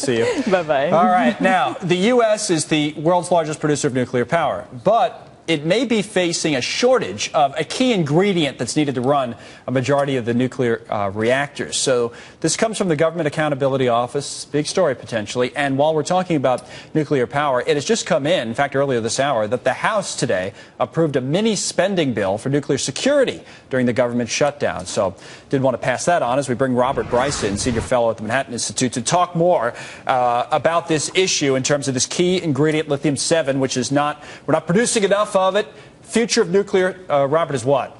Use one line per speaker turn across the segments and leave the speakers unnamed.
See you.
Bye-bye.
All right. Now, the U.S. is the world's largest producer of nuclear power, but it may be facing a shortage of a key ingredient that's needed to run a majority of the nuclear reactors. So this comes from the Government Accountability Office, big story potentially. And while we're talking about nuclear power, it has just come in fact, earlier this hour, that the House today approved a mini spending bill for nuclear security during the government shutdown. So did want to pass that on as we bring Robert Bryce in, senior fellow at the Manhattan Institute, to talk more about this issue in terms of this key ingredient, lithium-7, which is we're not producing enough of it. Future of nuclear, Robert, is what?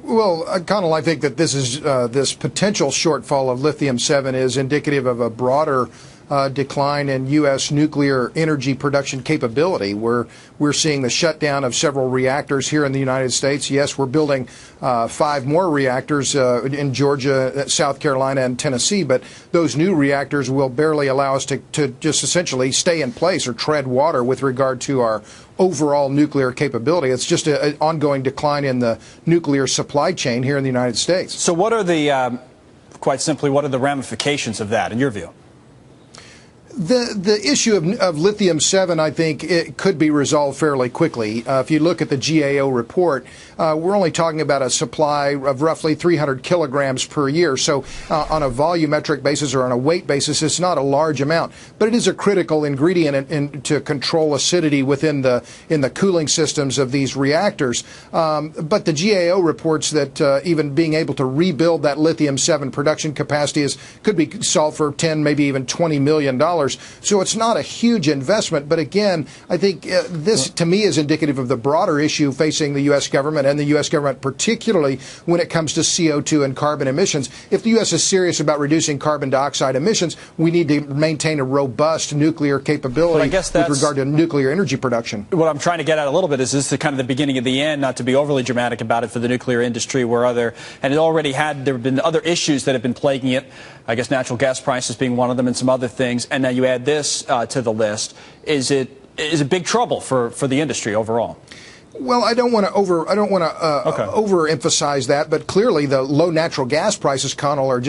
Well, Connell, I think that this potential shortfall of lithium-7 is indicative of a broader decline in U.S. nuclear energy production capability. We're seeing the shutdown of several reactors here in the United States. Yes, we're building 5 more reactors in Georgia, South Carolina, and Tennessee, but those new reactors will barely allow us to just essentially stay in place or tread water with regard to our overall nuclear capability. It's just an ongoing decline in the nuclear supply chain here in the United States.
So what are the, quite simply, what are the ramifications of that, in your view?
The issue of lithium-7, I think, it could be resolved fairly quickly. If you look at the GAO report, we're only talking about a supply of roughly 300 kilograms per year. So on a volumetric basis or on a weight basis, it's not a large amount. But it is a critical ingredient to control acidity in the cooling systems of these reactors. But the GAO reports that even being able to rebuild that lithium-7 production capacity could be solved for $10, maybe even $20 million. So it's not a huge investment, but again, I think this to me is indicative of the broader issue facing the U.S. government and the U.S. government, particularly when it comes to CO2 and carbon emissions. If the U.S. is serious about reducing carbon dioxide emissions, we need to maintain a robust nuclear capability with regard to nuclear energy production.
What I'm trying to get at a little bit is this kind of the beginning of the end, not to be overly dramatic about it for the nuclear industry, there have been other issues that have been plaguing it. I guess natural gas prices being one of them and some other things. And now you add this to the list. Is it big trouble for the industry overall?
Well, I don't want to overemphasize that, but clearly the low natural gas prices, Connell, are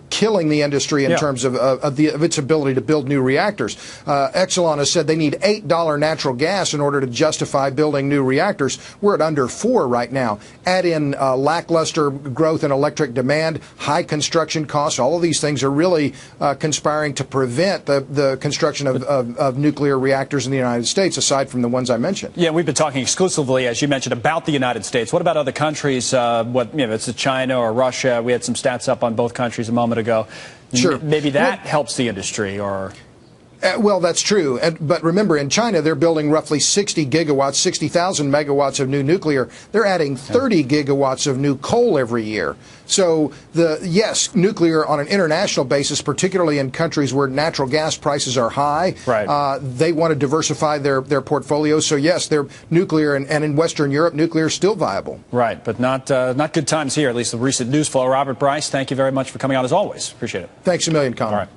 killing the industry in terms of its ability to build new reactors. Exelon has said they need $8 natural gas in order to justify building new reactors. We're at under $4 right now. Add in lackluster growth in electric demand, high construction costs. All of these things are really conspiring to prevent the construction of nuclear reactors in the United States, aside from the ones I mentioned.
Yeah, we've been talking exclusively, as you mentioned, about the United States. What about other countries? It's China or Russia? We had some stats up on both countries a moment ago.
Sure.
Maybe that helps the industry, or...
Well, that's true. But remember, in China, they're building roughly 60 gigawatts, 60,000 megawatts of new nuclear. They're adding 30 gigawatts of new coal every year. So, yes, nuclear on an international basis, particularly in countries where natural gas prices are high, they want to diversify their portfolios. So, yes, they're nuclear, and in Western Europe, nuclear is still viable.
Right, but not good times here, at least the recent news flow. Robert Bryce, thank you very much for coming on, as always. Appreciate it.
Thanks a million, Connor.
All right.